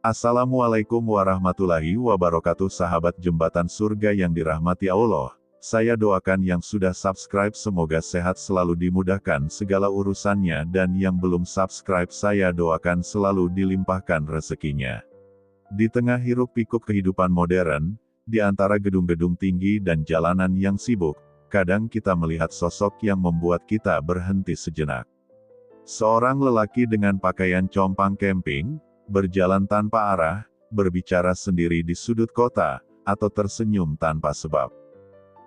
Assalamualaikum warahmatullahi wabarakatuh, sahabat jembatan surga yang dirahmati Allah. Saya doakan yang sudah subscribe semoga sehat selalu, dimudahkan segala urusannya, dan yang belum subscribe saya doakan selalu dilimpahkan rezekinya. Di tengah hiruk pikuk kehidupan modern, di antara gedung-gedung tinggi dan jalanan yang sibuk, kadang kita melihat sosok yang membuat kita berhenti sejenak. Seorang lelaki dengan pakaian compang camping, berjalan tanpa arah, berbicara sendiri di sudut kota, atau tersenyum tanpa sebab.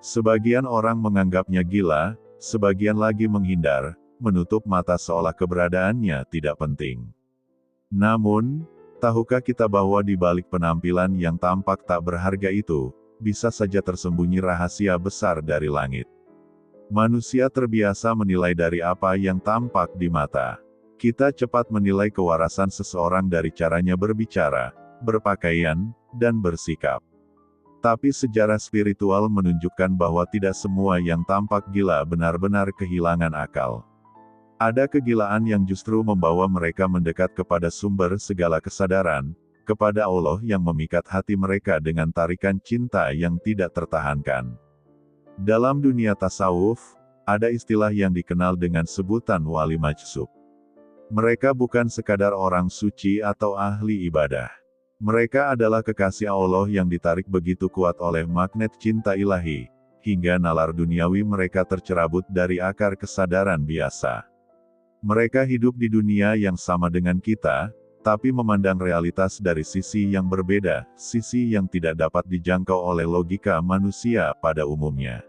Sebagian orang menganggapnya gila, sebagian lagi menghindar, menutup mata seolah keberadaannya tidak penting. Namun, tahukah kita bahwa di balik penampilan yang tampak tak berharga itu, bisa saja tersembunyi rahasia besar dari langit. Manusia terbiasa menilai dari apa yang tampak di mata. Kita cepat menilai kewarasan seseorang dari caranya berbicara, berpakaian, dan bersikap. Tapi sejarah spiritual menunjukkan bahwa tidak semua yang tampak gila benar-benar kehilangan akal. Ada kegilaan yang justru membawa mereka mendekat kepada sumber segala kesadaran, kepada Allah yang memikat hati mereka dengan tarikan cinta yang tidak tertahankan. Dalam dunia tasawuf, ada istilah yang dikenal dengan sebutan wali majsub. Mereka bukan sekadar orang suci atau ahli ibadah. Mereka adalah kekasih Allah yang ditarik begitu kuat oleh magnet cinta ilahi, hingga nalar duniawi mereka tercerabut dari akar kesadaran biasa. Mereka hidup di dunia yang sama dengan kita, tapi memandang realitas dari sisi yang berbeda, sisi yang tidak dapat dijangkau oleh logika manusia pada umumnya.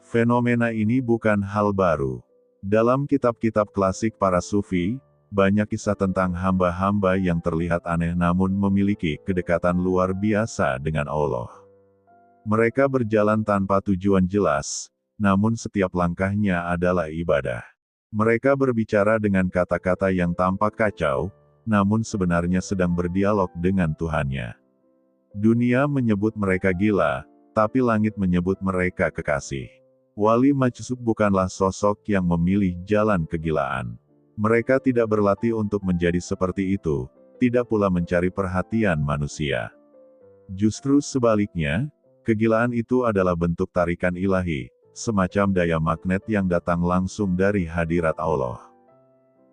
Fenomena ini bukan hal baru. Dalam kitab-kitab klasik para sufi, banyak kisah tentang hamba-hamba yang terlihat aneh namun memiliki kedekatan luar biasa dengan Allah. Mereka berjalan tanpa tujuan jelas, namun setiap langkahnya adalah ibadah. Mereka berbicara dengan kata-kata yang tampak kacau, namun sebenarnya sedang berdialog dengan Tuhannya. Dunia menyebut mereka gila, tapi langit menyebut mereka kekasih. Wali majsub bukanlah sosok yang memilih jalan kegilaan. Mereka tidak berlatih untuk menjadi seperti itu, tidak pula mencari perhatian manusia. Justru sebaliknya, kegilaan itu adalah bentuk tarikan ilahi, semacam daya magnet yang datang langsung dari hadirat Allah.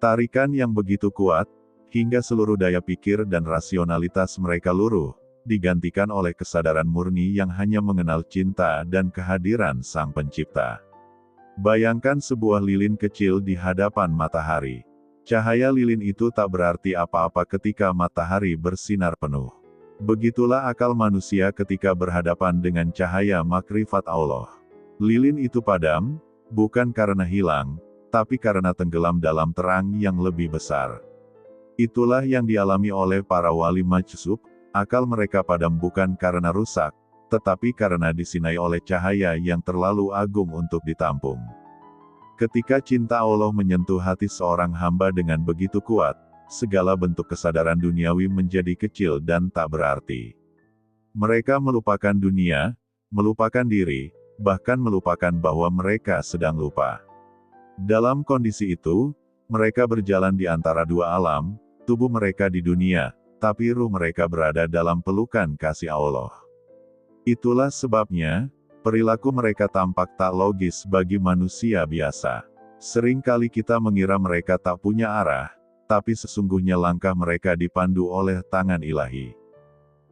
Tarikan yang begitu kuat, hingga seluruh daya pikir dan rasionalitas mereka luruh, digantikan oleh kesadaran murni yang hanya mengenal cinta dan kehadiran Sang Pencipta. Bayangkan sebuah lilin kecil di hadapan matahari. Cahaya lilin itu tak berarti apa-apa ketika matahari bersinar penuh. Begitulah akal manusia ketika berhadapan dengan cahaya makrifat Allah. Lilin itu padam, bukan karena hilang, tapi karena tenggelam dalam terang yang lebih besar. Itulah yang dialami oleh para wali majsub, akal mereka padam bukan karena rusak, tetapi karena disinai oleh cahaya yang terlalu agung untuk ditampung. Ketika cinta Allah menyentuh hati seorang hamba dengan begitu kuat, segala bentuk kesadaran duniawi menjadi kecil dan tak berarti. Mereka melupakan dunia, melupakan diri, bahkan melupakan bahwa mereka sedang lupa. Dalam kondisi itu, mereka berjalan di antara dua alam, tubuh mereka di dunia, tapi ruh mereka berada dalam pelukan kasih Allah. Itulah sebabnya, perilaku mereka tampak tak logis bagi manusia biasa. Seringkali kita mengira mereka tak punya arah, tapi sesungguhnya langkah mereka dipandu oleh tangan ilahi.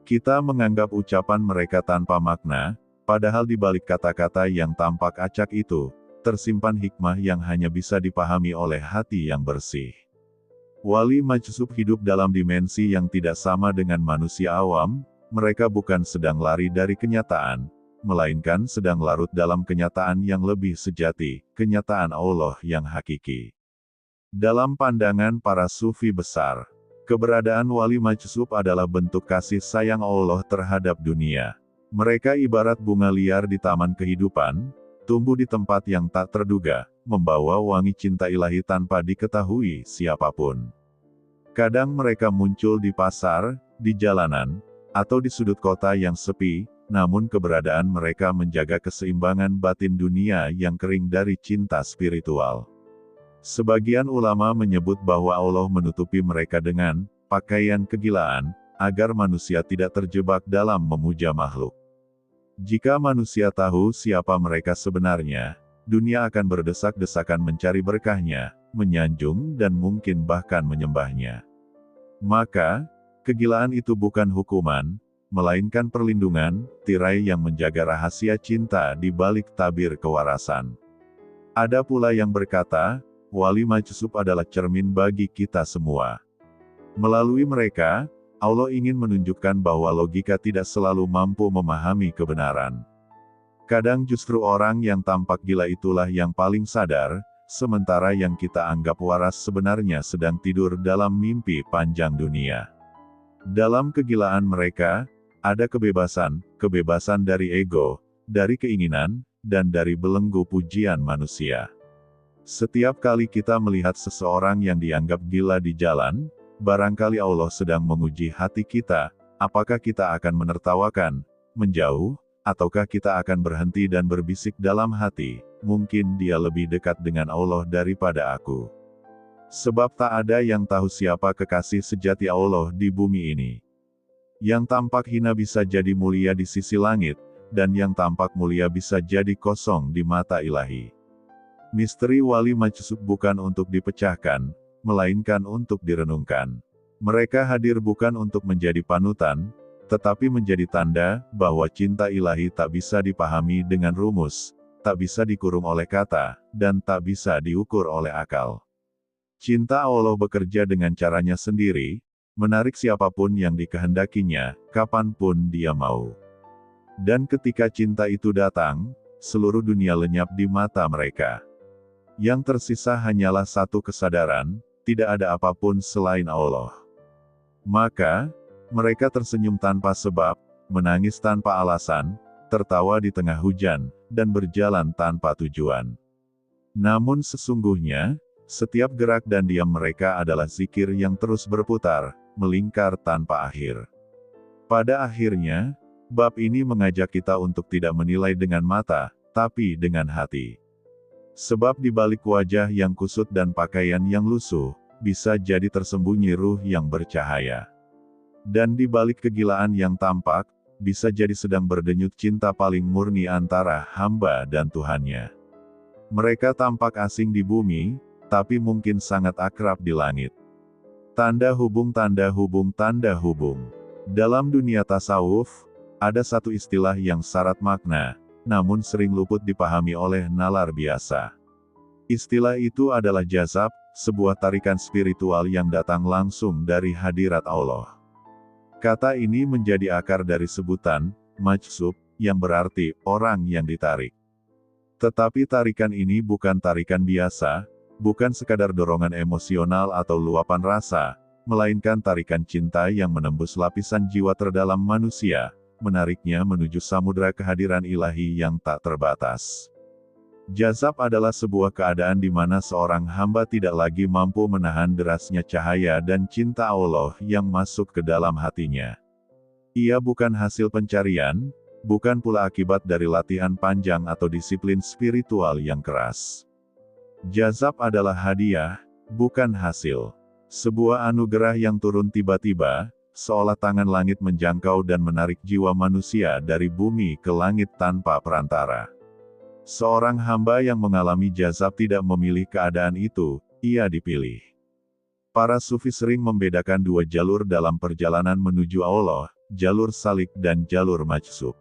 Kita menganggap ucapan mereka tanpa makna, padahal di balik kata-kata yang tampak acak itu, tersimpan hikmah yang hanya bisa dipahami oleh hati yang bersih. Wali majsub hidup dalam dimensi yang tidak sama dengan manusia awam. Mereka bukan sedang lari dari kenyataan, melainkan sedang larut dalam kenyataan yang lebih sejati, kenyataan Allah yang hakiki. Dalam pandangan para sufi besar, keberadaan wali majsub adalah bentuk kasih sayang Allah terhadap dunia. Mereka ibarat bunga liar di taman kehidupan, tumbuh di tempat yang tak terduga, membawa wangi cinta ilahi tanpa diketahui siapapun. Kadang mereka muncul di pasar, di jalanan, atau di sudut kota yang sepi, namun keberadaan mereka menjaga keseimbangan batin dunia yang kering dari cinta spiritual. Sebagian ulama menyebut bahwa Allah menutupi mereka dengan pakaian kegilaan, agar manusia tidak terjebak dalam memuja makhluk. Jika manusia tahu siapa mereka sebenarnya, dunia akan berdesak-desakan mencari berkahnya, menyanjung dan mungkin bahkan menyembahnya. Maka, kegilaan itu bukan hukuman, melainkan perlindungan, tirai yang menjaga rahasia cinta di balik tabir kewarasan. Ada pula yang berkata, wali majsub adalah cermin bagi kita semua. Melalui mereka, Allah ingin menunjukkan bahwa logika tidak selalu mampu memahami kebenaran. Kadang justru orang yang tampak gila itulah yang paling sadar, sementara yang kita anggap waras sebenarnya sedang tidur dalam mimpi panjang dunia. Dalam kegilaan mereka, ada kebebasan, kebebasan dari ego, dari keinginan, dan dari belenggu pujian manusia. Setiap kali kita melihat seseorang yang dianggap gila di jalan, barangkali Allah sedang menguji hati kita, apakah kita akan menertawakan, menjauh, ataukah kita akan berhenti dan berbisik dalam hati, mungkin dia lebih dekat dengan Allah daripada aku. Sebab tak ada yang tahu siapa kekasih sejati Allah di bumi ini. Yang tampak hina bisa jadi mulia di sisi langit, dan yang tampak mulia bisa jadi kosong di mata ilahi. Misteri wali majsub bukan untuk dipecahkan, melainkan untuk direnungkan. Mereka hadir bukan untuk menjadi panutan, tetapi menjadi tanda bahwa cinta ilahi tak bisa dipahami dengan rumus, tak bisa dikurung oleh kata, dan tak bisa diukur oleh akal. Cinta Allah bekerja dengan caranya sendiri, menarik siapapun yang dikehendakinya, kapanpun dia mau. Dan ketika cinta itu datang, seluruh dunia lenyap di mata mereka. Yang tersisa hanyalah satu kesadaran, tidak ada apapun selain Allah. Maka, mereka tersenyum tanpa sebab, menangis tanpa alasan, tertawa di tengah hujan, dan berjalan tanpa tujuan. Namun sesungguhnya, setiap gerak dan diam mereka adalah zikir yang terus berputar, melingkar tanpa akhir. Pada akhirnya, bab ini mengajak kita untuk tidak menilai dengan mata, tapi dengan hati. Sebab di balik wajah yang kusut dan pakaian yang lusuh, bisa jadi tersembunyi ruh yang bercahaya. Dan di balik kegilaan yang tampak, bisa jadi sedang berdenyut cinta paling murni antara hamba dan Tuhannya. Mereka tampak asing di bumi, tapi mungkin sangat akrab di langit. Tanda hubung, tanda hubung, tanda hubung. Dalam dunia tasawuf, ada satu istilah yang syarat makna, namun sering luput dipahami oleh nalar biasa. Istilah itu adalah jazab, sebuah tarikan spiritual yang datang langsung dari hadirat Allah. Kata ini menjadi akar dari sebutan, majsub, yang berarti, orang yang ditarik. Tetapi tarikan ini bukan tarikan biasa, bukan sekadar dorongan emosional atau luapan rasa, melainkan tarikan cinta yang menembus lapisan jiwa terdalam manusia, menariknya menuju samudera kehadiran ilahi yang tak terbatas. Jazab adalah sebuah keadaan di mana seorang hamba tidak lagi mampu menahan derasnya cahaya dan cinta Allah yang masuk ke dalam hatinya. Ia bukan hasil pencarian, bukan pula akibat dari latihan panjang atau disiplin spiritual yang keras. Jazab adalah hadiah, bukan hasil. Sebuah anugerah yang turun tiba-tiba, seolah tangan langit menjangkau dan menarik jiwa manusia dari bumi ke langit tanpa perantara. Seorang hamba yang mengalami jazab tidak memilih keadaan itu, ia dipilih. Para sufi sering membedakan dua jalur dalam perjalanan menuju Allah, jalur salik dan jalur majsub.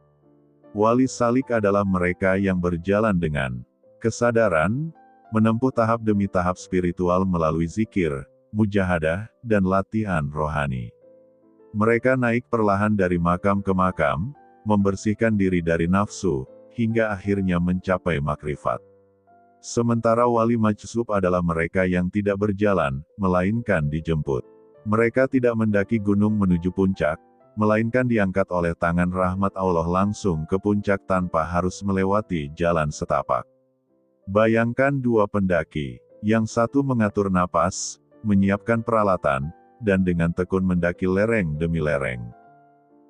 Wali salik adalah mereka yang berjalan dengan kesadaran, menempuh tahap demi tahap spiritual melalui zikir, mujahadah, dan latihan rohani. Mereka naik perlahan dari makam ke makam, membersihkan diri dari nafsu, hingga akhirnya mencapai makrifat. Sementara wali majsub adalah mereka yang tidak berjalan, melainkan dijemput. Mereka tidak mendaki gunung menuju puncak, melainkan diangkat oleh tangan rahmat Allah langsung ke puncak tanpa harus melewati jalan setapak. Bayangkan dua pendaki, yang satu mengatur napas, menyiapkan peralatan, dan dengan tekun mendaki lereng demi lereng.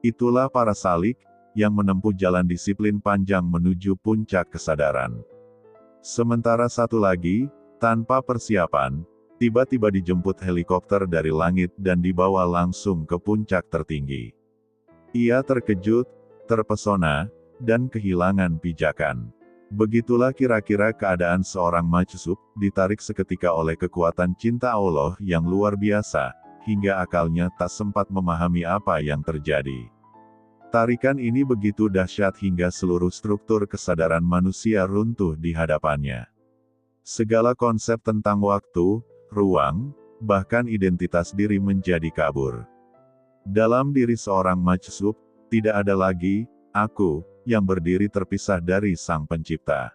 Itulah para salik, yang menempuh jalan disiplin panjang menuju puncak kesadaran. Sementara satu lagi, tanpa persiapan, tiba-tiba dijemput helikopter dari langit dan dibawa langsung ke puncak tertinggi. Ia terkejut, terpesona, dan kehilangan pijakan. Begitulah kira-kira keadaan seorang majsub, ditarik seketika oleh kekuatan cinta Allah yang luar biasa, hingga akalnya tak sempat memahami apa yang terjadi. Tarikan ini begitu dahsyat hingga seluruh struktur kesadaran manusia runtuh di hadapannya. Segala konsep tentang waktu, ruang, bahkan identitas diri menjadi kabur. Dalam diri seorang majsub, tidak ada lagi aku yang berdiri terpisah dari Sang Pencipta.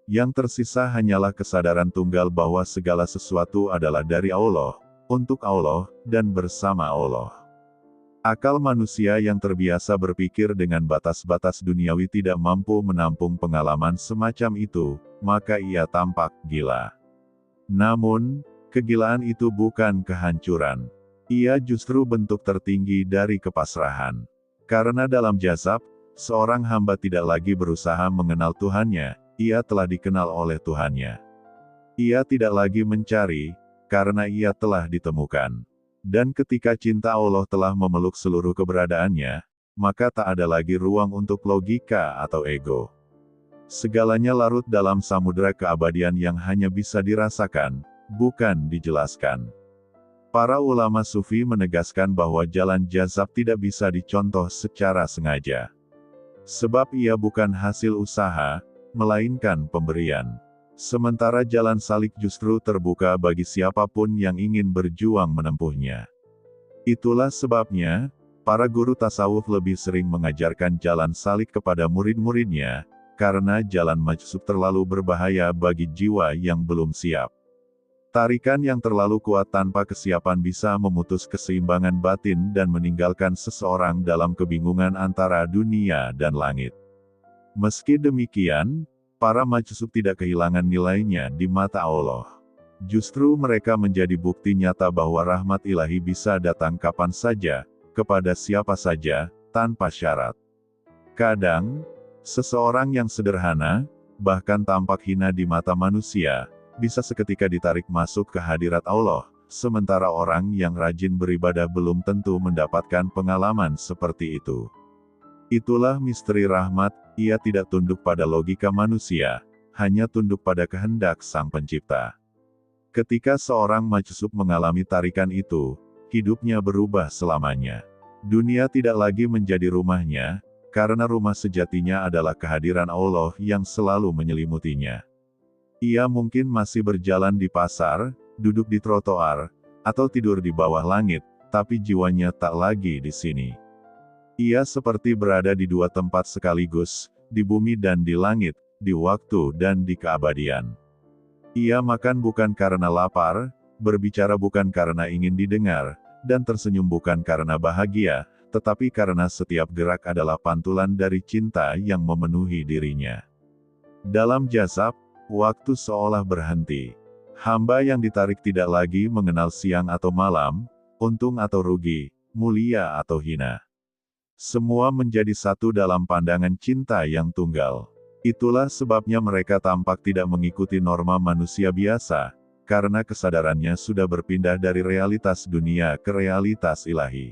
Yang tersisa hanyalah kesadaran tunggal bahwa segala sesuatu adalah dari Allah, untuk Allah, dan bersama Allah. Akal manusia yang terbiasa berpikir dengan batas-batas duniawi tidak mampu menampung pengalaman semacam itu, maka ia tampak gila. Namun, kegilaan itu bukan kehancuran. Ia justru bentuk tertinggi dari kepasrahan. Karena dalam jazab, seorang hamba tidak lagi berusaha mengenal Tuhannya, ia telah dikenal oleh Tuhannya. Ia tidak lagi mencari, karena ia telah ditemukan. Dan ketika cinta Allah telah memeluk seluruh keberadaannya, maka tak ada lagi ruang untuk logika atau ego. Segalanya larut dalam samudera keabadian yang hanya bisa dirasakan, bukan dijelaskan. Para ulama sufi menegaskan bahwa jalan jazab tidak bisa dicontoh secara sengaja. Sebab ia bukan hasil usaha, melainkan pemberian. Sementara jalan salik justru terbuka bagi siapapun yang ingin berjuang menempuhnya. Itulah sebabnya, para guru tasawuf lebih sering mengajarkan jalan salik kepada murid-muridnya, karena jalan majsub terlalu berbahaya bagi jiwa yang belum siap. Tarikan yang terlalu kuat tanpa kesiapan bisa memutus keseimbangan batin dan meninggalkan seseorang dalam kebingungan antara dunia dan langit. Meski demikian, para majsub tidak kehilangan nilainya di mata Allah. Justru mereka menjadi bukti nyata bahwa rahmat ilahi bisa datang kapan saja, kepada siapa saja, tanpa syarat. Kadang, seseorang yang sederhana, bahkan tampak hina di mata manusia, bisa seketika ditarik masuk ke hadirat Allah, sementara orang yang rajin beribadah belum tentu mendapatkan pengalaman seperti itu. Itulah misteri rahmat, ia tidak tunduk pada logika manusia, hanya tunduk pada kehendak Sang Pencipta. Ketika seorang majsub mengalami tarikan itu, hidupnya berubah selamanya. Dunia tidak lagi menjadi rumahnya, karena rumah sejatinya adalah kehadiran Allah yang selalu menyelimutinya. Ia mungkin masih berjalan di pasar, duduk di trotoar, atau tidur di bawah langit, tapi jiwanya tak lagi di sini. Ia seperti berada di dua tempat sekaligus, di bumi dan di langit, di waktu dan di keabadian. Ia makan bukan karena lapar, berbicara bukan karena ingin didengar, dan tersenyum bukan karena bahagia, tetapi karena setiap gerak adalah pantulan dari cinta yang memenuhi dirinya. Dalam jazab, waktu seolah berhenti. Hamba yang ditarik tidak lagi mengenal siang atau malam, untung atau rugi, mulia atau hina. Semua menjadi satu dalam pandangan cinta yang tunggal. Itulah sebabnya mereka tampak tidak mengikuti norma manusia biasa, karena kesadarannya sudah berpindah dari realitas dunia ke realitas ilahi.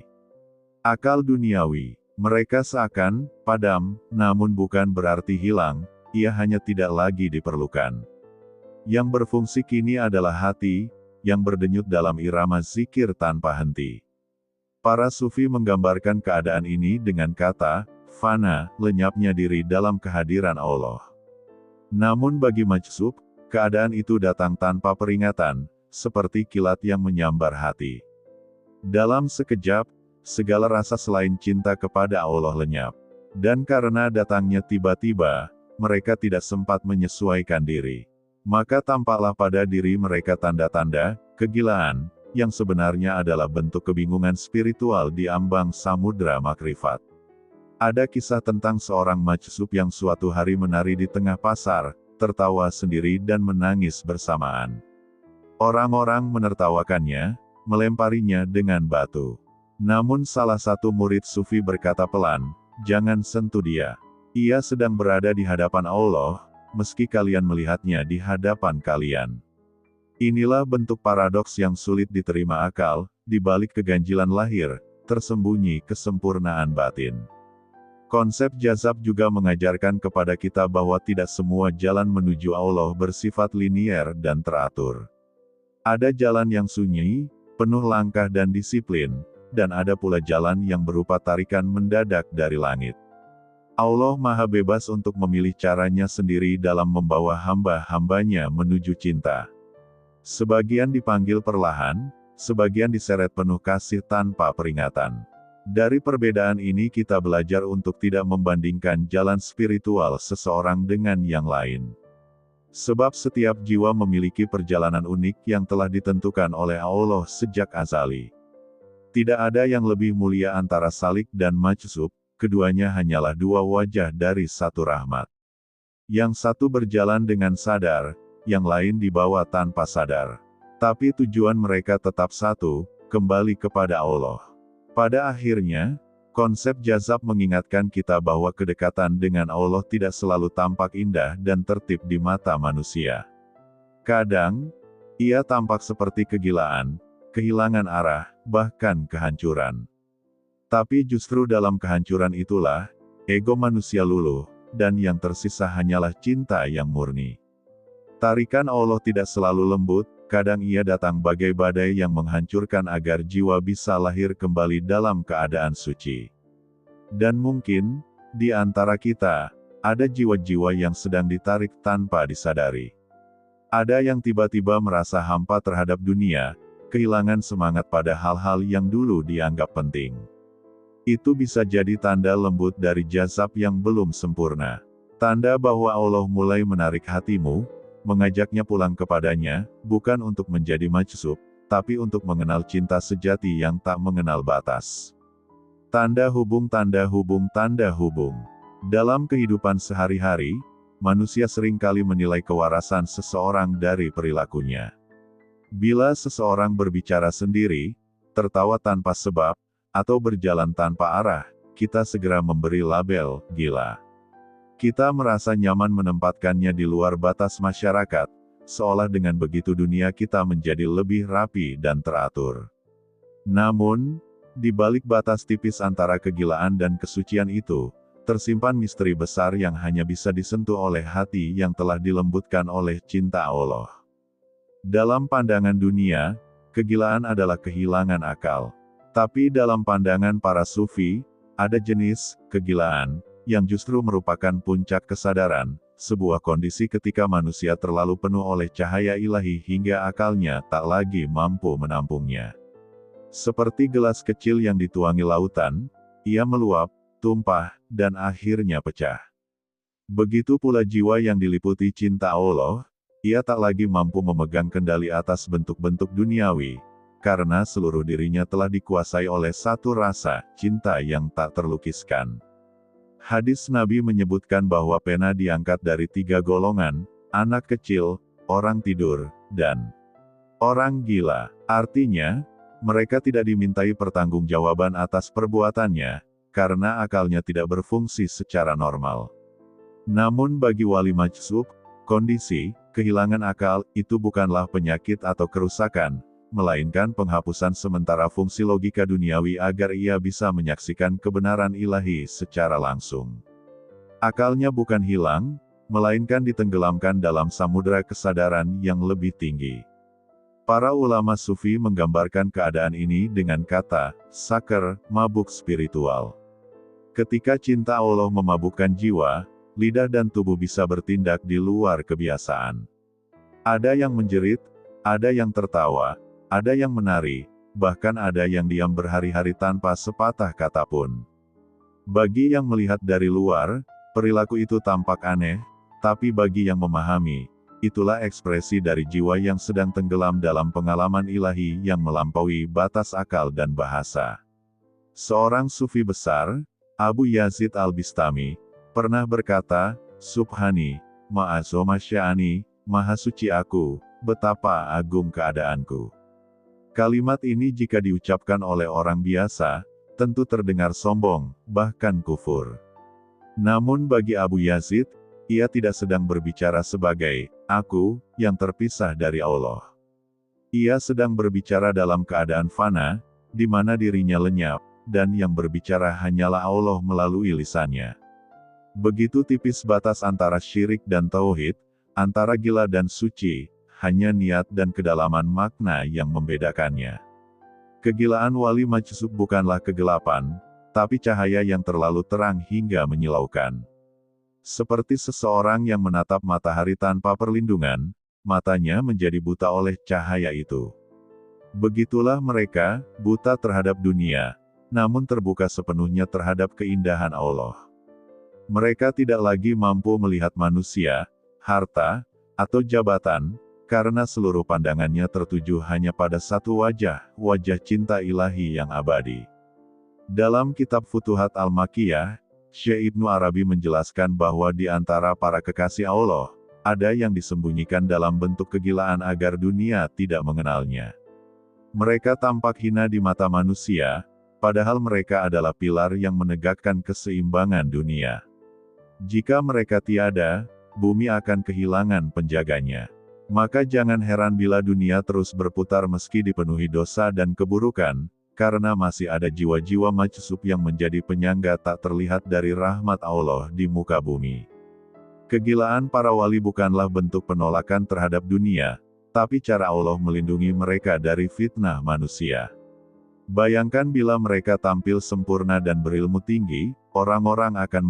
Akal duniawi, mereka seakan padam, namun bukan berarti hilang. Ia hanya tidak lagi diperlukan. Yang berfungsi kini adalah hati, yang berdenyut dalam irama zikir tanpa henti. Para sufi menggambarkan keadaan ini dengan kata, fana, lenyapnya diri dalam kehadiran Allah. Namun bagi majsub, keadaan itu datang tanpa peringatan, seperti kilat yang menyambar hati. Dalam sekejap, segala rasa selain cinta kepada Allah lenyap. Dan karena datangnya tiba-tiba, mereka tidak sempat menyesuaikan diri. Maka tampaklah pada diri mereka tanda-tanda kegilaan, yang sebenarnya adalah bentuk kebingungan spiritual di ambang samudra makrifat. Ada kisah tentang seorang majsub yang suatu hari menari di tengah pasar, tertawa sendiri dan menangis bersamaan. Orang-orang menertawakannya, melemparinya dengan batu. Namun salah satu murid sufi berkata pelan, "Jangan sentuh dia. Ia sedang berada di hadapan Allah, meski kalian melihatnya di hadapan kalian." Inilah bentuk paradoks yang sulit diterima akal, di balik keganjilan lahir, tersembunyi kesempurnaan batin. Konsep jazab juga mengajarkan kepada kita bahwa tidak semua jalan menuju Allah bersifat linier dan teratur. Ada jalan yang sunyi, penuh langkah dan disiplin, dan ada pula jalan yang berupa tarikan mendadak dari langit. Allah Maha bebas untuk memilih caranya sendiri dalam membawa hamba-hambanya menuju cinta. Sebagian dipanggil perlahan, sebagian diseret penuh kasih tanpa peringatan. Dari perbedaan ini kita belajar untuk tidak membandingkan jalan spiritual seseorang dengan yang lain. Sebab setiap jiwa memiliki perjalanan unik yang telah ditentukan oleh Allah sejak azali. Tidak ada yang lebih mulia antara salik dan majzub, keduanya hanyalah dua wajah dari satu rahmat. Yang satu berjalan dengan sadar, yang lain dibawa tanpa sadar. Tapi tujuan mereka tetap satu, kembali kepada Allah. Pada akhirnya, konsep jazab mengingatkan kita bahwa kedekatan dengan Allah tidak selalu tampak indah dan tertib di mata manusia. Kadang, ia tampak seperti kegilaan, kehilangan arah, bahkan kehancuran. Tapi justru dalam kehancuran itulah, ego manusia luluh, dan yang tersisa hanyalah cinta yang murni. Tarikan Allah tidak selalu lembut, kadang ia datang bagai badai yang menghancurkan agar jiwa bisa lahir kembali dalam keadaan suci. Dan mungkin, di antara kita, ada jiwa-jiwa yang sedang ditarik tanpa disadari. Ada yang tiba-tiba merasa hampa terhadap dunia, kehilangan semangat pada hal-hal yang dulu dianggap penting. Itu bisa jadi tanda lembut dari jazab yang belum sempurna. Tanda bahwa Allah mulai menarik hatimu, mengajaknya pulang kepadanya, bukan untuk menjadi majzub, tapi untuk mengenal cinta sejati yang tak mengenal batas. Tanda hubung, tanda hubung, tanda hubung. Dalam kehidupan sehari-hari, manusia seringkali menilai kewarasan seseorang dari perilakunya. Bila seseorang berbicara sendiri, tertawa tanpa sebab, atau berjalan tanpa arah, kita segera memberi label gila. Kita merasa nyaman menempatkannya di luar batas masyarakat, seolah dengan begitu dunia kita menjadi lebih rapi dan teratur. Namun, di balik batas tipis antara kegilaan dan kesucian itu, tersimpan misteri besar yang hanya bisa disentuh oleh hati yang telah dilembutkan oleh cinta Allah. Dalam pandangan dunia, kegilaan adalah kehilangan akal. Tapi dalam pandangan para sufi, ada jenis kegilaan yang justru merupakan puncak kesadaran, sebuah kondisi ketika manusia terlalu penuh oleh cahaya ilahi hingga akalnya tak lagi mampu menampungnya. Seperti gelas kecil yang dituangi lautan, ia meluap, tumpah, dan akhirnya pecah. Begitu pula jiwa yang diliputi cinta Allah, ia tak lagi mampu memegang kendali atas bentuk-bentuk duniawi, karena seluruh dirinya telah dikuasai oleh satu rasa cinta yang tak terlukiskan. Hadis Nabi menyebutkan bahwa pena diangkat dari 3 golongan, anak kecil, orang tidur, dan orang gila. Artinya, mereka tidak dimintai pertanggungjawaban atas perbuatannya, karena akalnya tidak berfungsi secara normal. Namun bagi wali majzub, kondisi kehilangan akal itu bukanlah penyakit atau kerusakan, melainkan penghapusan sementara fungsi logika duniawi agar ia bisa menyaksikan kebenaran ilahi secara langsung. Akalnya bukan hilang, melainkan ditenggelamkan dalam samudera kesadaran yang lebih tinggi. Para ulama sufi menggambarkan keadaan ini dengan kata, sakar, mabuk spiritual. Ketika cinta Allah memabukkan jiwa, lidah dan tubuh bisa bertindak di luar kebiasaan. Ada yang menjerit, ada yang tertawa, ada yang menari, bahkan ada yang diam berhari-hari tanpa sepatah kata pun. Bagi yang melihat dari luar, perilaku itu tampak aneh, tapi bagi yang memahami, itulah ekspresi dari jiwa yang sedang tenggelam dalam pengalaman ilahi yang melampaui batas akal dan bahasa. Seorang sufi besar, Abu Yazid al-Bistami, pernah berkata, Subhani, ma'azoma sya'ani, maha suci aku, betapa agung keadaanku. Kalimat ini jika diucapkan oleh orang biasa, tentu terdengar sombong, bahkan kufur. Namun bagi Abu Yazid, ia tidak sedang berbicara sebagai aku yang terpisah dari Allah. Ia sedang berbicara dalam keadaan fana, di mana dirinya lenyap, dan yang berbicara hanyalah Allah melalui lisannya. Begitu tipis batas antara syirik dan tauhid, antara gila dan suci, hanya niat dan kedalaman makna yang membedakannya. Kegilaan wali majzub bukanlah kegelapan, tapi cahaya yang terlalu terang hingga menyilaukan. Seperti seseorang yang menatap matahari tanpa perlindungan, matanya menjadi buta oleh cahaya itu. Begitulah mereka, buta terhadap dunia, namun terbuka sepenuhnya terhadap keindahan Allah. Mereka tidak lagi mampu melihat manusia, harta, atau jabatan, karena seluruh pandangannya tertuju hanya pada satu wajah, wajah cinta ilahi yang abadi. Dalam kitab Futuhat Al-Makkiyah, Syekh Ibnu Arabi menjelaskan bahwa di antara para kekasih Allah, ada yang disembunyikan dalam bentuk kegilaan agar dunia tidak mengenalnya. Mereka tampak hina di mata manusia, padahal mereka adalah pilar yang menegakkan keseimbangan dunia. Jika mereka tiada, bumi akan kehilangan penjaganya. Maka jangan heran bila dunia terus berputar meski dipenuhi dosa dan keburukan, karena masih ada jiwa-jiwa majzub yang menjadi penyangga tak terlihat dari rahmat Allah di muka bumi. Kegilaan para wali bukanlah bentuk penolakan terhadap dunia, tapi cara Allah melindungi mereka dari fitnah manusia. Bayangkan bila mereka tampil sempurna dan berilmu tinggi, orang-orang akan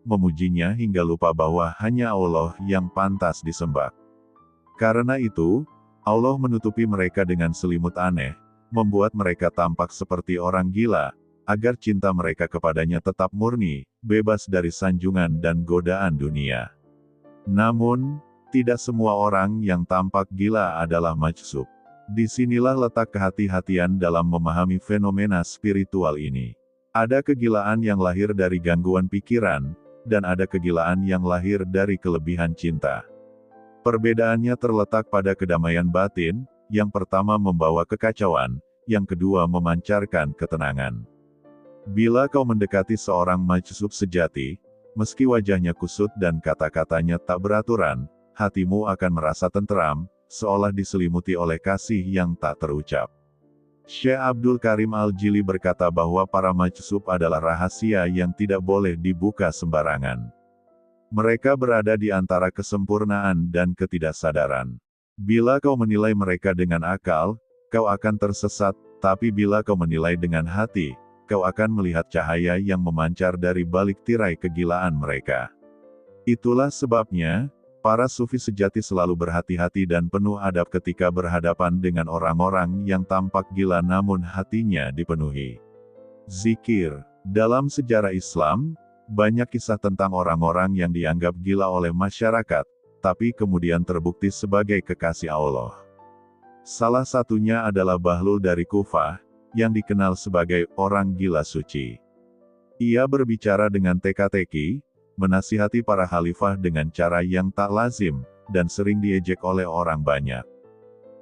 memujinya hingga lupa bahwa hanya Allah yang pantas disembah. Karena itu, Allah menutupi mereka dengan selimut aneh, membuat mereka tampak seperti orang gila, agar cinta mereka kepadanya tetap murni, bebas dari sanjungan dan godaan dunia. Namun, tidak semua orang yang tampak gila adalah majzub. Disinilah letak kehati-hatian dalam memahami fenomena spiritual ini. Ada kegilaan yang lahir dari gangguan pikiran, dan ada kegilaan yang lahir dari kelebihan cinta. Perbedaannya terletak pada kedamaian batin, yang pertama membawa kekacauan, yang kedua memancarkan ketenangan. Bila kau mendekati seorang majzub sejati, meski wajahnya kusut dan kata-katanya tak beraturan, hatimu akan merasa tenteram, seolah diselimuti oleh kasih yang tak terucap. Syekh Abdul Karim Al-Jili berkata bahwa para majzub adalah rahasia yang tidak boleh dibuka sembarangan. Mereka berada di antara kesempurnaan dan ketidaksadaran. Bila kau menilai mereka dengan akal, kau akan tersesat, tapi bila kau menilai dengan hati, kau akan melihat cahaya yang memancar dari balik tirai kegilaan mereka. Itulah sebabnya, para sufi sejati selalu berhati-hati dan penuh adab ketika berhadapan dengan orang-orang yang tampak gila namun hatinya dipenuhi zikir. Dalam sejarah Islam, banyak kisah tentang orang-orang yang dianggap gila oleh masyarakat, tapi kemudian terbukti sebagai kekasih Allah. Salah satunya adalah Bahlul dari Kufah, yang dikenal sebagai orang gila suci. Ia berbicara dengan teka-teki, menasihati para khalifah dengan cara yang tak lazim, dan sering diejek oleh orang banyak.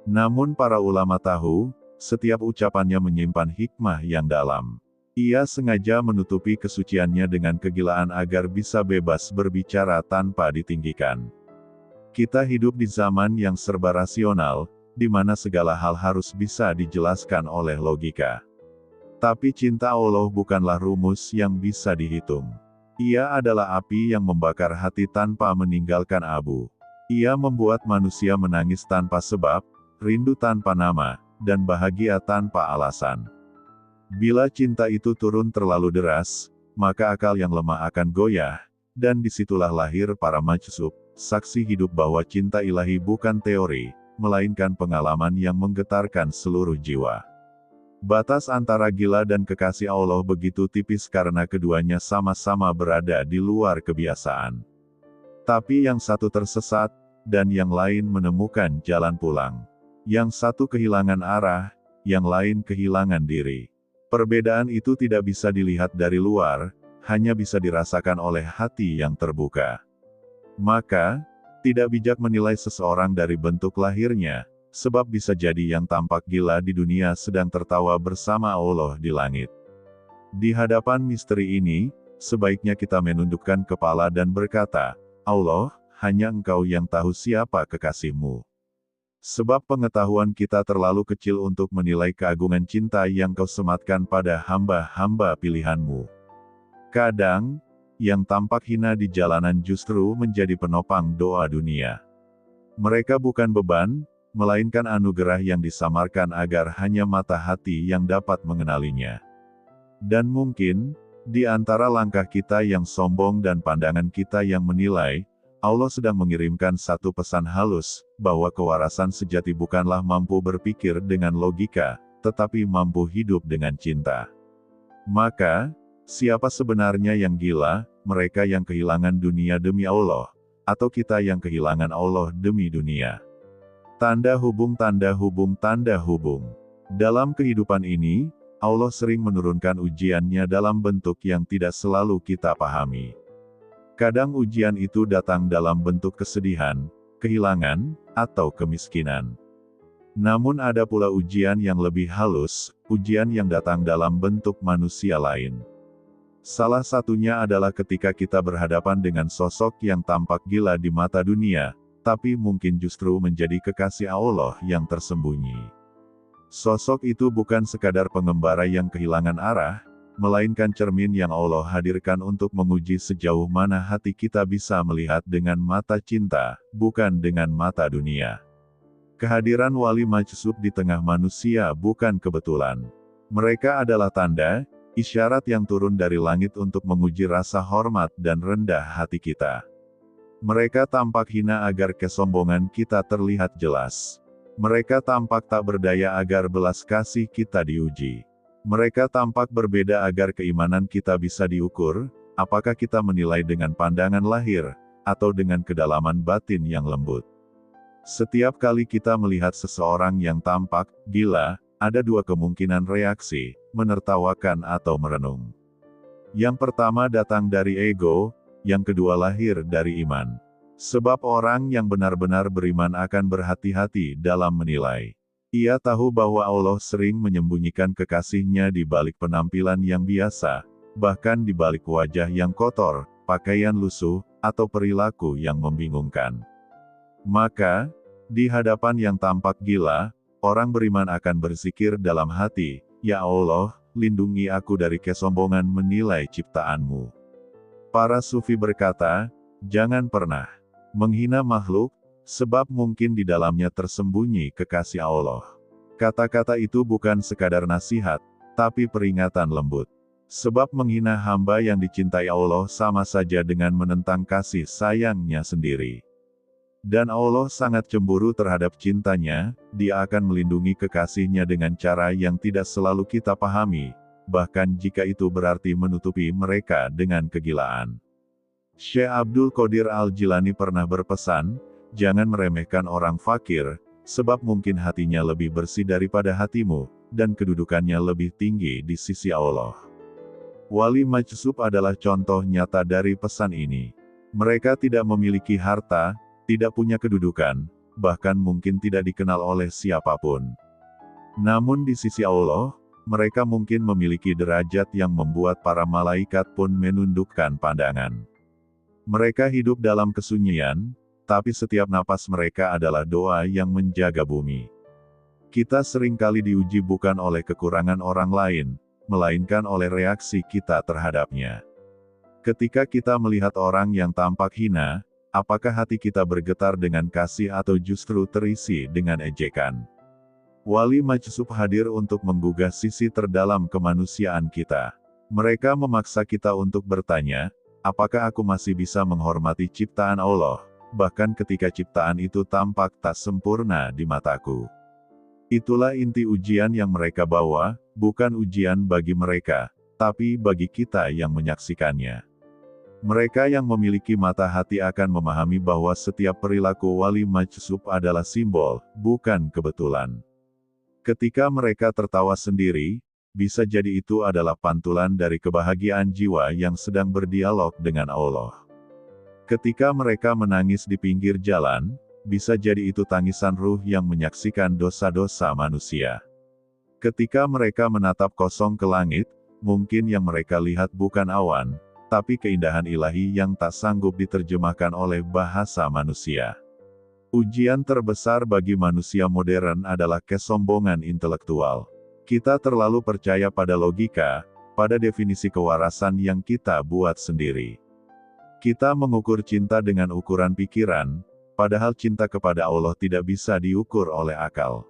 Namun para ulama tahu, setiap ucapannya menyimpan hikmah yang dalam. Ia sengaja menutupi kesuciannya dengan kegilaan agar bisa bebas berbicara tanpa ditinggikan. Kita hidup di zaman yang serba rasional, di mana segala hal harus bisa dijelaskan oleh logika. Tapi cinta Allah bukanlah rumus yang bisa dihitung. Ia adalah api yang membakar hati tanpa meninggalkan abu. Ia membuat manusia menangis tanpa sebab, rindu tanpa nama, dan bahagia tanpa alasan. Bila cinta itu turun terlalu deras, maka akal yang lemah akan goyah, dan disitulah lahir para majzub, saksi hidup bahwa cinta ilahi bukan teori, melainkan pengalaman yang menggetarkan seluruh jiwa. Batas antara gila dan kekasih Allah begitu tipis karena keduanya sama-sama berada di luar kebiasaan. Tapi yang satu tersesat, dan yang lain menemukan jalan pulang. Yang satu kehilangan arah, yang lain kehilangan diri. Perbedaan itu tidak bisa dilihat dari luar, hanya bisa dirasakan oleh hati yang terbuka. Maka, tidak bijak menilai seseorang dari bentuk lahirnya, sebab bisa jadi yang tampak gila di dunia sedang tertawa bersama Allah di langit. Di hadapan misteri ini, sebaiknya kita menundukkan kepala dan berkata, Allah, hanya Engkau yang tahu siapa kekasih-Mu. Sebab pengetahuan kita terlalu kecil untuk menilai keagungan cinta yang Kau sematkan pada hamba-hamba pilihan-Mu. Kadang, yang tampak hina di jalanan justru menjadi penopang doa dunia. Mereka bukan beban, melainkan anugerah yang disamarkan agar hanya mata hati yang dapat mengenalinya. Dan mungkin, di antara langkah kita yang sombong dan pandangan kita yang menilai, Allah sedang mengirimkan satu pesan halus, bahwa kewarasan sejati bukanlah mampu berpikir dengan logika, tetapi mampu hidup dengan cinta. Maka, siapa sebenarnya yang gila, mereka yang kehilangan dunia demi Allah, atau kita yang kehilangan Allah demi dunia? Tanda hubung, tanda hubung, tanda hubung. Dalam kehidupan ini, Allah sering menurunkan ujiannya dalam bentuk yang tidak selalu kita pahami. Kadang ujian itu datang dalam bentuk kesedihan, kehilangan, atau kemiskinan. Namun ada pula ujian yang lebih halus, ujian yang datang dalam bentuk manusia lain. Salah satunya adalah ketika kita berhadapan dengan sosok yang tampak gila di mata dunia, tapi mungkin justru menjadi kekasih Allah yang tersembunyi. Sosok itu bukan sekadar pengembara yang kehilangan arah, melainkan cermin yang Allah hadirkan untuk menguji sejauh mana hati kita bisa melihat dengan mata cinta, bukan dengan mata dunia. Kehadiran wali majsub di tengah manusia bukan kebetulan. Mereka adalah tanda, isyarat yang turun dari langit untuk menguji rasa hormat dan rendah hati kita. Mereka tampak hina agar kesombongan kita terlihat jelas. Mereka tampak tak berdaya agar belas kasih kita diuji. Mereka tampak berbeda agar keimanan kita bisa diukur, apakah kita menilai dengan pandangan lahir, atau dengan kedalaman batin yang lembut. Setiap kali kita melihat seseorang yang tampak gila, ada dua kemungkinan reaksi, menertawakan atau merenung. Yang pertama datang dari ego, yang kedua lahir dari iman. Sebab orang yang benar-benar beriman akan berhati-hati dalam menilai. Ia tahu bahwa Allah sering menyembunyikan kekasihnya di balik penampilan yang biasa, bahkan di balik wajah yang kotor, pakaian lusuh, atau perilaku yang membingungkan. Maka, di hadapan yang tampak gila, orang beriman akan berzikir dalam hati, "Ya Allah, lindungi aku dari kesombongan menilai ciptaan-Mu." Para sufi berkata, jangan pernah menghina makhluk, sebab mungkin di dalamnya tersembunyi kekasih Allah. Kata-kata itu bukan sekadar nasihat, tapi peringatan lembut. Sebab menghina hamba yang dicintai Allah sama saja dengan menentang kasih sayangnya sendiri. Dan Allah sangat cemburu terhadap cintanya, Dia akan melindungi kekasihnya dengan cara yang tidak selalu kita pahami, bahkan jika itu berarti menutupi mereka dengan kegilaan. Syekh Abdul Qadir Al-Jilani pernah berpesan, jangan meremehkan orang fakir, sebab mungkin hatinya lebih bersih daripada hatimu, dan kedudukannya lebih tinggi di sisi Allah. Wali majsub adalah contoh nyata dari pesan ini. Mereka tidak memiliki harta, tidak punya kedudukan, bahkan mungkin tidak dikenal oleh siapapun. Namun di sisi Allah, mereka mungkin memiliki derajat yang membuat para malaikat pun menundukkan pandangan. Mereka hidup dalam kesunyian, tapi setiap napas mereka adalah doa yang menjaga bumi. Kita seringkali diuji bukan oleh kekurangan orang lain, melainkan oleh reaksi kita terhadapnya. Ketika kita melihat orang yang tampak hina, apakah hati kita bergetar dengan kasih atau justru terisi dengan ejekan? Wali majsub hadir untuk menggugah sisi terdalam kemanusiaan kita. Mereka memaksa kita untuk bertanya, apakah aku masih bisa menghormati ciptaan Allah, bahkan ketika ciptaan itu tampak tak sempurna di mataku? Itulah inti ujian yang mereka bawa, bukan ujian bagi mereka, tapi bagi kita yang menyaksikannya. Mereka yang memiliki mata hati akan memahami bahwa setiap perilaku wali majsub adalah simbol, bukan kebetulan. Ketika mereka tertawa sendiri, bisa jadi itu adalah pantulan dari kebahagiaan jiwa yang sedang berdialog dengan Allah. Ketika mereka menangis di pinggir jalan, bisa jadi itu tangisan ruh yang menyaksikan dosa-dosa manusia. Ketika mereka menatap kosong ke langit, mungkin yang mereka lihat bukan awan, tapi keindahan ilahi yang tak sanggup diterjemahkan oleh bahasa manusia. Ujian terbesar bagi manusia modern adalah kesombongan intelektual. Kita terlalu percaya pada logika, pada definisi kewarasan yang kita buat sendiri. Kita mengukur cinta dengan ukuran pikiran, padahal cinta kepada Allah tidak bisa diukur oleh akal.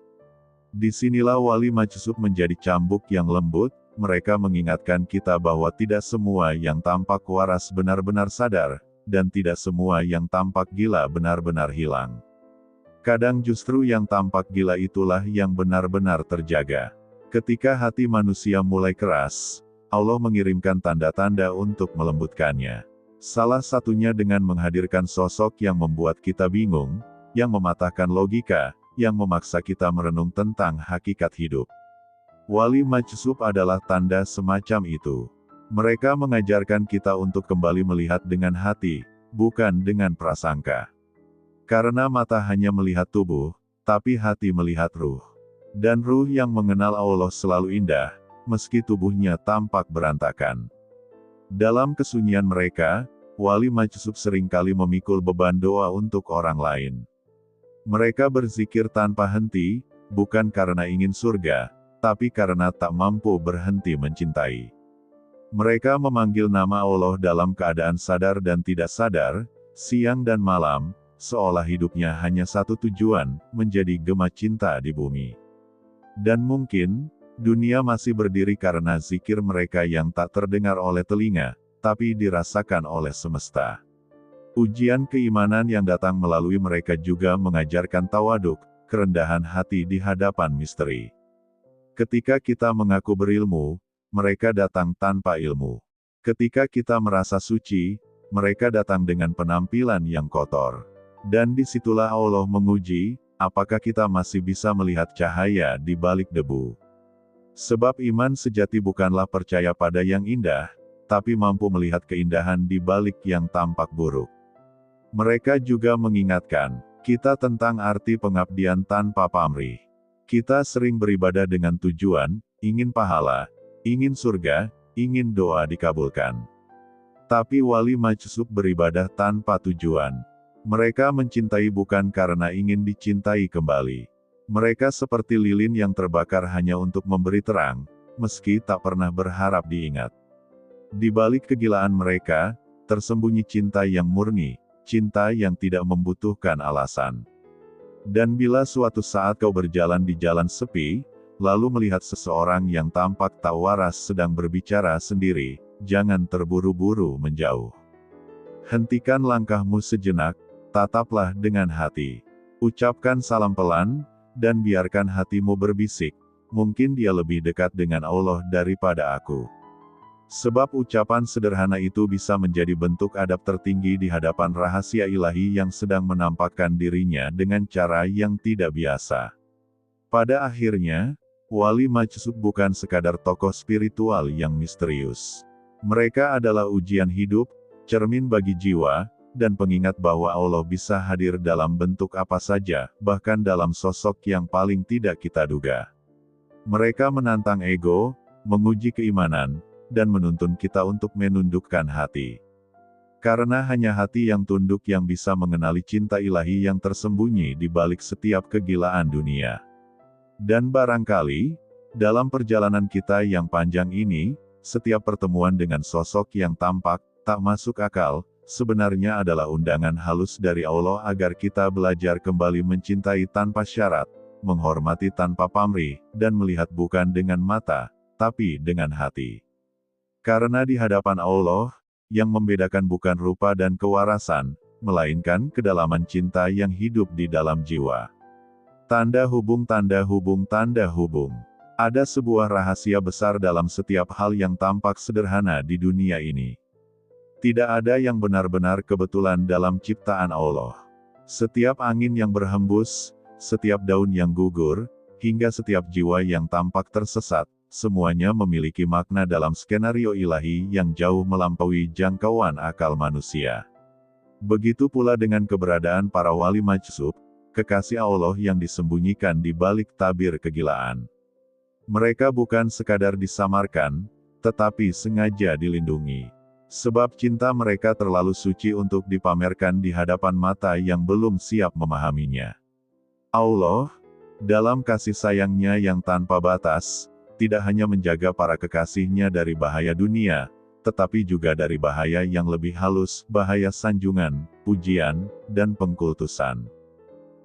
Disinilah wali majsub menjadi cambuk yang lembut. Mereka mengingatkan kita bahwa tidak semua yang tampak waras benar-benar sadar, dan tidak semua yang tampak gila benar-benar hilang. Kadang justru yang tampak gila itulah yang benar-benar terjaga. Ketika hati manusia mulai keras, Allah mengirimkan tanda-tanda untuk melembutkannya. Salah satunya dengan menghadirkan sosok yang membuat kita bingung, yang mematahkan logika, yang memaksa kita merenung tentang hakikat hidup. Wali majsub adalah tanda semacam itu. Mereka mengajarkan kita untuk kembali melihat dengan hati, bukan dengan prasangka. Karena mata hanya melihat tubuh, tapi hati melihat ruh. Dan ruh yang mengenal Allah selalu indah, meski tubuhnya tampak berantakan. Dalam kesunyian mereka, wali majsub seringkali memikul beban doa untuk orang lain. Mereka berzikir tanpa henti, bukan karena ingin surga, tapi karena tak mampu berhenti mencintai. Mereka memanggil nama Allah dalam keadaan sadar dan tidak sadar, siang dan malam, seolah hidupnya hanya satu tujuan, menjadi gema cinta di bumi. Dan mungkin, dunia masih berdiri karena zikir mereka yang tak terdengar oleh telinga, tapi dirasakan oleh semesta. Ujian keimanan yang datang melalui mereka juga mengajarkan tawaduk, kerendahan hati di hadapan misteri. Ketika kita mengaku berilmu, mereka datang tanpa ilmu. Ketika kita merasa suci, mereka datang dengan penampilan yang kotor. Dan disitulah Allah menguji, apakah kita masih bisa melihat cahaya di balik debu. Sebab iman sejati bukanlah percaya pada yang indah, tapi mampu melihat keindahan di balik yang tampak buruk. Mereka juga mengingatkan kita tentang arti pengabdian tanpa pamrih. Kita sering beribadah dengan tujuan, ingin pahala, ingin surga, ingin doa dikabulkan. Tapi wali majsub beribadah tanpa tujuan. Mereka mencintai bukan karena ingin dicintai kembali. Mereka seperti lilin yang terbakar hanya untuk memberi terang, meski tak pernah berharap diingat. Di balik kegilaan mereka, tersembunyi cinta yang murni, cinta yang tidak membutuhkan alasan. Dan bila suatu saat kau berjalan di jalan sepi, lalu melihat seseorang yang tampak tak waras sedang berbicara sendiri, jangan terburu-buru menjauh. Hentikan langkahmu sejenak, tataplah dengan hati. Ucapkan salam pelan, dan biarkan hatimu berbisik, mungkin dia lebih dekat dengan Allah daripada aku. Sebab ucapan sederhana itu bisa menjadi bentuk adab tertinggi di hadapan rahasia ilahi yang sedang menampakkan dirinya dengan cara yang tidak biasa. Pada akhirnya, wali majsub bukan sekadar tokoh spiritual yang misterius. Mereka adalah ujian hidup, cermin bagi jiwa, dan pengingat bahwa Allah bisa hadir dalam bentuk apa saja, bahkan dalam sosok yang paling tidak kita duga. Mereka menantang ego, menguji keimanan, dan menuntun kita untuk menundukkan hati. Karena hanya hati yang tunduk yang bisa mengenali cinta ilahi yang tersembunyi di balik setiap kegilaan dunia. Dan barangkali, dalam perjalanan kita yang panjang ini, setiap pertemuan dengan sosok yang tampak, tak masuk akal, sebenarnya adalah undangan halus dari Allah agar kita belajar kembali mencintai tanpa syarat, menghormati tanpa pamrih, dan melihat bukan dengan mata, tapi dengan hati. Karena di hadapan Allah, yang membedakan bukan rupa dan kewarasan, melainkan kedalaman cinta yang hidup di dalam jiwa. Tanda hubung, tanda hubung, tanda hubung. Ada sebuah rahasia besar dalam setiap hal yang tampak sederhana di dunia ini. Tidak ada yang benar-benar kebetulan dalam ciptaan Allah. Setiap angin yang berhembus, setiap daun yang gugur, hingga setiap jiwa yang tampak tersesat, semuanya memiliki makna dalam skenario ilahi yang jauh melampaui jangkauan akal manusia. Begitu pula dengan keberadaan para wali majsub, kekasih Allah yang disembunyikan di balik tabir kegilaan. Mereka bukan sekadar disamarkan, tetapi sengaja dilindungi. Sebab cinta mereka terlalu suci untuk dipamerkan di hadapan mata yang belum siap memahaminya. Allah, dalam kasih sayangnya yang tanpa batas, tidak hanya menjaga para kekasihnya dari bahaya dunia, tetapi juga dari bahaya yang lebih halus, bahaya sanjungan, pujian, dan pengkultusan.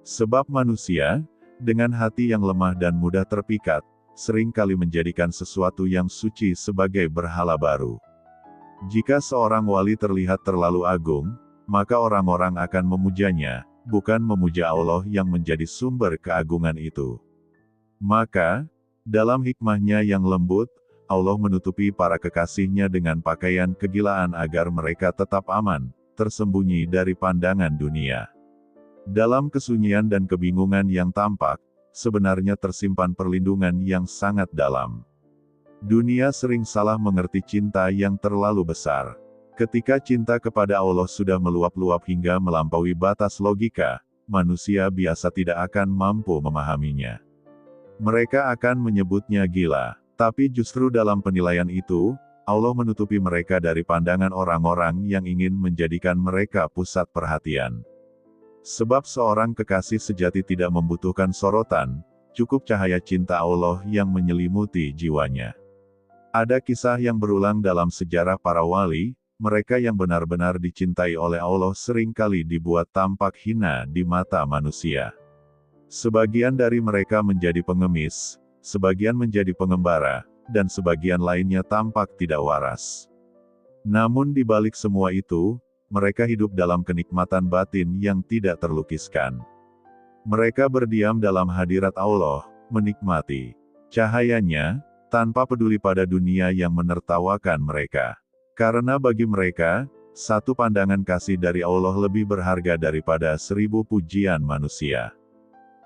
Sebab manusia, dengan hati yang lemah dan mudah terpikat, seringkali menjadikan sesuatu yang suci sebagai berhala baru. Jika seorang wali terlihat terlalu agung, maka orang-orang akan memujanya, bukan memuja Allah yang menjadi sumber keagungan itu. Maka, dalam hikmahnya yang lembut, Allah menutupi para kekasihnya dengan pakaian kegilaan agar mereka tetap aman, tersembunyi dari pandangan dunia. Dalam kesunyian dan kebingungan yang tampak, sebenarnya tersimpan perlindungan yang sangat dalam. Dunia sering salah mengerti cinta yang terlalu besar. Ketika cinta kepada Allah sudah meluap-luap hingga melampaui batas logika, manusia biasa tidak akan mampu memahaminya. Mereka akan menyebutnya gila, tapi justru dalam penilaian itu, Allah menutupi mereka dari pandangan orang-orang yang ingin menjadikan mereka pusat perhatian. Sebab seorang kekasih sejati tidak membutuhkan sorotan, cukup cahaya cinta Allah yang menyelimuti jiwanya. Ada kisah yang berulang dalam sejarah para wali, mereka yang benar-benar dicintai oleh Allah seringkali dibuat tampak hina di mata manusia. Sebagian dari mereka menjadi pengemis, sebagian menjadi pengembara, dan sebagian lainnya tampak tidak waras. Namun di balik semua itu, mereka hidup dalam kenikmatan batin yang tidak terlukiskan. Mereka berdiam dalam hadirat Allah, menikmati cahayanya, tanpa peduli pada dunia yang menertawakan mereka. Karena bagi mereka, satu pandangan kasih dari Allah lebih berharga daripada 1000 pujian manusia.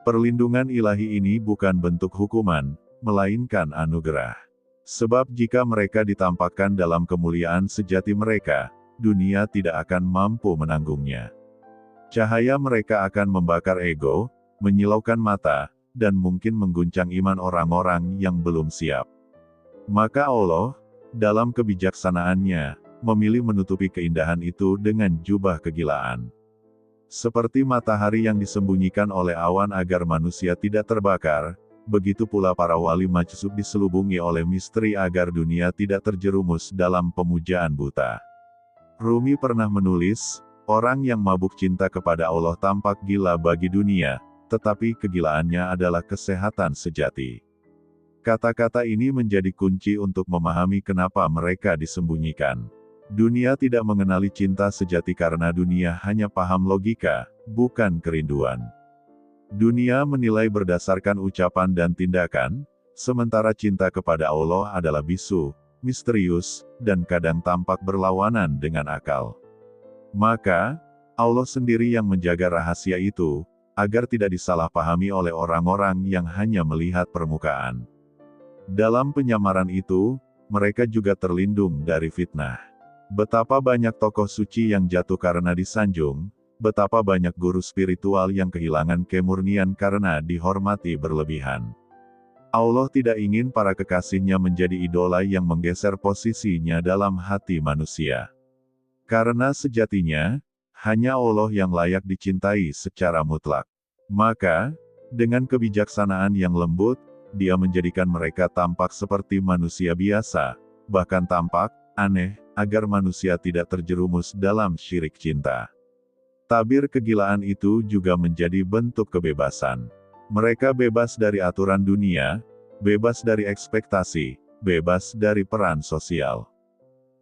Perlindungan ilahi ini bukan bentuk hukuman, melainkan anugerah. Sebab jika mereka ditampakkan dalam kemuliaan sejati mereka, dunia tidak akan mampu menanggungnya. Cahaya mereka akan membakar ego, menyilaukan mata, dan mungkin mengguncang iman orang-orang yang belum siap. Maka Allah, dalam kebijaksanaannya, memilih menutupi keindahan itu dengan jubah kegilaan. Seperti matahari yang disembunyikan oleh awan agar manusia tidak terbakar, begitu pula para wali majsub diselubungi oleh misteri agar dunia tidak terjerumus dalam pemujaan buta. Rumi pernah menulis, orang yang mabuk cinta kepada Allah tampak gila bagi dunia, tetapi kegilaannya adalah kesehatan sejati. Kata-kata ini menjadi kunci untuk memahami kenapa mereka disembunyikan. Dunia tidak mengenali cinta sejati karena dunia hanya paham logika, bukan kerinduan. Dunia menilai berdasarkan ucapan dan tindakan, sementara cinta kepada Allah adalah bisu, misterius, dan kadang tampak berlawanan dengan akal. Maka, Allah sendiri yang menjaga rahasia itu, agar tidak disalahpahami oleh orang-orang yang hanya melihat permukaan. Dalam penyamaran itu, mereka juga terlindung dari fitnah. Betapa banyak tokoh suci yang jatuh karena disanjung, betapa banyak guru spiritual yang kehilangan kemurnian karena dihormati berlebihan. Allah tidak ingin para kekasihnya menjadi idola yang menggeser posisinya dalam hati manusia. Karena sejatinya, hanya Allah yang layak dicintai secara mutlak. Maka, dengan kebijaksanaan yang lembut, Dia menjadikan mereka tampak seperti manusia biasa, bahkan tampak aneh, agar manusia tidak terjerumus dalam syirik cinta. Tabir kegilaan itu juga menjadi bentuk kebebasan. Mereka bebas dari aturan dunia, bebas dari ekspektasi, bebas dari peran sosial.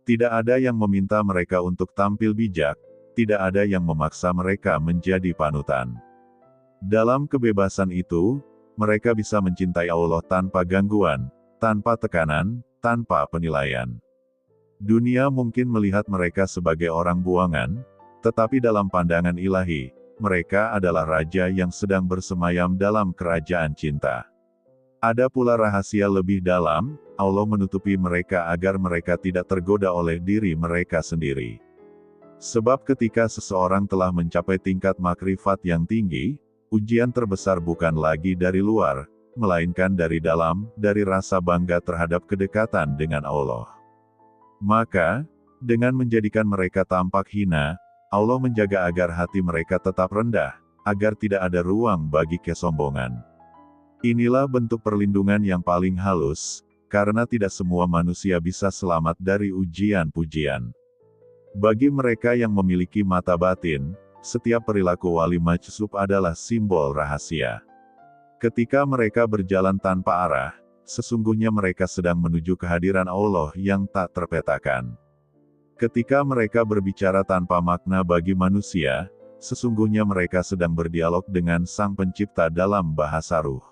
Tidak ada yang meminta mereka untuk tampil bijak, tidak ada yang memaksa mereka menjadi panutan. Dalam kebebasan itu, mereka bisa mencintai Allah tanpa gangguan, tanpa tekanan, tanpa penilaian. Dunia mungkin melihat mereka sebagai orang buangan, tetapi dalam pandangan ilahi, mereka adalah raja yang sedang bersemayam dalam kerajaan cinta. Ada pula rahasia lebih dalam, Allah menutupi mereka agar mereka tidak tergoda oleh diri mereka sendiri. Sebab ketika seseorang telah mencapai tingkat makrifat yang tinggi, ujian terbesar bukan lagi dari luar, melainkan dari dalam, dari rasa bangga terhadap kedekatan dengan Allah. Maka, Dengan menjadikan mereka tampak hina, Allah menjaga agar hati mereka tetap rendah, agar tidak ada ruang bagi kesombongan. Inilah bentuk perlindungan yang paling halus, karena tidak semua manusia bisa selamat dari ujian pujian. Bagi mereka yang memiliki mata batin, setiap perilaku wali majsub adalah simbol rahasia. Ketika mereka berjalan tanpa arah, sesungguhnya mereka sedang menuju kehadiran Allah yang tak terpetakan. Ketika mereka berbicara tanpa makna bagi manusia, sesungguhnya mereka sedang berdialog dengan Sang Pencipta dalam bahasa ruh.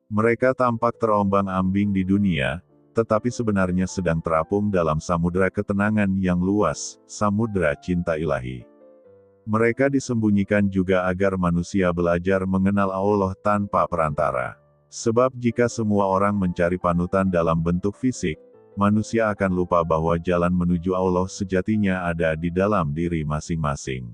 Mereka tampak terombang-ambing di dunia, tetapi sebenarnya sedang terapung dalam samudera ketenangan yang luas, samudera cinta ilahi. Mereka disembunyikan juga agar manusia belajar mengenal Allah tanpa perantara. Sebab jika semua orang mencari panutan dalam bentuk fisik, manusia akan lupa bahwa jalan menuju Allah sejatinya ada di dalam diri masing-masing.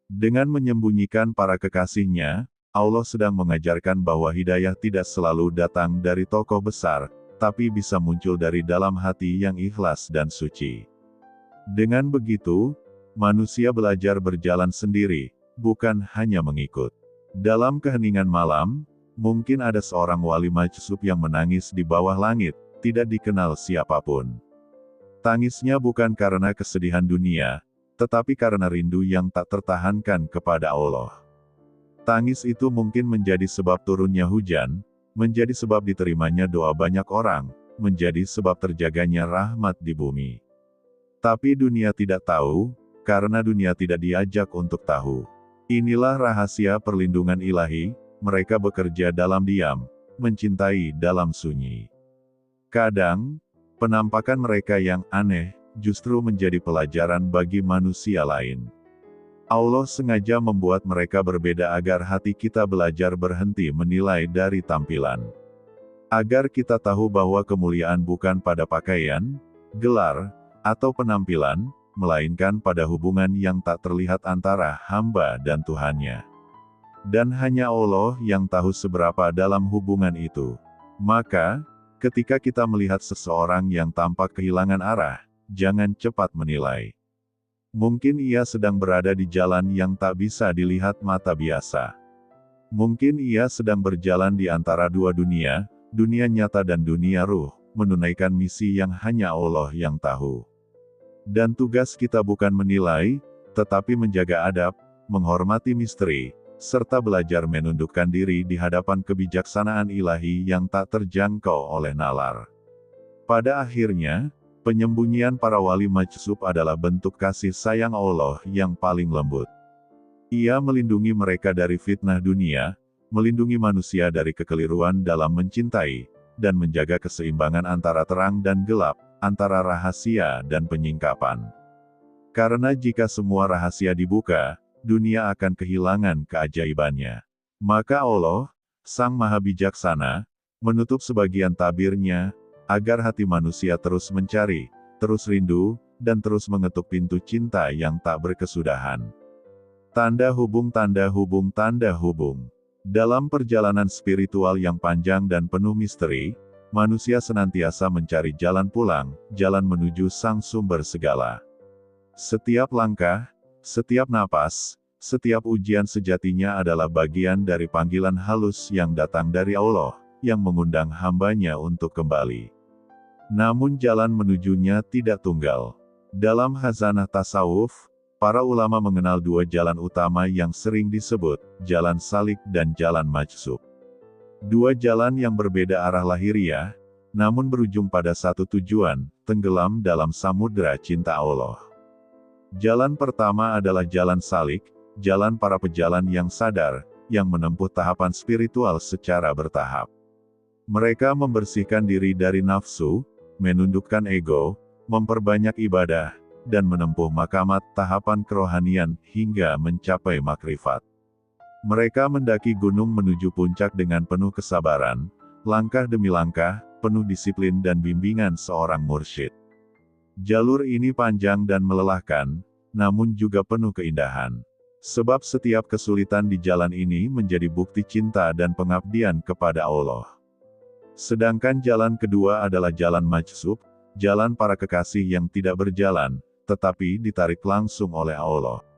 Dengan menyembunyikan para kekasihnya, Allah sedang mengajarkan bahwa hidayah tidak selalu datang dari tokoh besar, tapi bisa muncul dari dalam hati yang ikhlas dan suci. Dengan begitu, manusia belajar berjalan sendiri, bukan hanya mengikut. Dalam keheningan malam, mungkin ada seorang wali majsub yang menangis di bawah langit, tidak dikenal siapapun. Tangisnya bukan karena kesedihan dunia, tetapi karena rindu yang tak tertahankan kepada Allah. Tangis itu mungkin menjadi sebab turunnya hujan, menjadi sebab diterimanya doa banyak orang, menjadi sebab terjaganya rahmat di bumi. Tapi dunia tidak tahu, karena dunia tidak diajak untuk tahu. Inilah rahasia perlindungan ilahi, mereka bekerja dalam diam, mencintai dalam sunyi. Kadang, penampakan mereka yang aneh, justru menjadi pelajaran bagi manusia lain. Allah sengaja membuat mereka berbeda agar hati kita belajar berhenti menilai dari tampilan. Agar kita tahu bahwa kemuliaan bukan pada pakaian, gelar, atau penampilan, melainkan pada hubungan yang tak terlihat antara hamba dan Tuhannya. Dan hanya Allah yang tahu seberapa dalam hubungan itu. Maka, ketika kita melihat seseorang yang tampak kehilangan arah, jangan cepat menilai. Mungkin ia sedang berada di jalan yang tak bisa dilihat mata biasa. Mungkin ia sedang berjalan di antara dua dunia, dunia nyata dan dunia ruh, menunaikan misi yang hanya Allah yang tahu. Dan tugas kita bukan menilai, tetapi menjaga adab, menghormati misteri, serta belajar menundukkan diri di hadapan kebijaksanaan ilahi yang tak terjangkau oleh nalar. Pada akhirnya, penyembunyian para wali majsub adalah bentuk kasih sayang Allah yang paling lembut. Ia melindungi mereka dari fitnah dunia, melindungi manusia dari kekeliruan dalam mencintai, dan menjaga keseimbangan antara terang dan gelap, antara rahasia dan penyingkapan. Karena jika semua rahasia dibuka, dunia akan kehilangan keajaibannya. Maka Allah, Sang Maha Bijaksana, menutup sebagian tabirnya, agar hati manusia terus mencari, terus rindu, dan terus mengetuk pintu cinta yang tak berkesudahan. Tanda hubung, tanda hubung, tanda hubung. Dalam perjalanan spiritual yang panjang dan penuh misteri, manusia senantiasa mencari jalan pulang, jalan menuju Sang Sumber segala. Setiap langkah, setiap napas, setiap ujian sejatinya adalah bagian dari panggilan halus yang datang dari Allah, yang mengundang hambanya untuk kembali. Namun jalan menujunya tidak tunggal. Dalam khazanah tasawuf, para ulama mengenal dua jalan utama yang sering disebut, jalan salik dan jalan majsub. Dua jalan yang berbeda arah lahiriah, namun berujung pada satu tujuan, tenggelam dalam samudera cinta Allah. Jalan pertama adalah jalan salik, jalan para pejalan yang sadar, yang menempuh tahapan spiritual secara bertahap. Mereka membersihkan diri dari nafsu, menundukkan ego, memperbanyak ibadah, dan menempuh makamat tahapan kerohanian hingga mencapai makrifat. Mereka mendaki gunung menuju puncak dengan penuh kesabaran, langkah demi langkah, penuh disiplin dan bimbingan seorang mursyid. Jalur ini panjang dan melelahkan, namun juga penuh keindahan. Sebab setiap kesulitan di jalan ini menjadi bukti cinta dan pengabdian kepada Allah. Sedangkan jalan kedua adalah jalan majsub, jalan para kekasih yang tidak berjalan, tetapi ditarik langsung oleh Allah.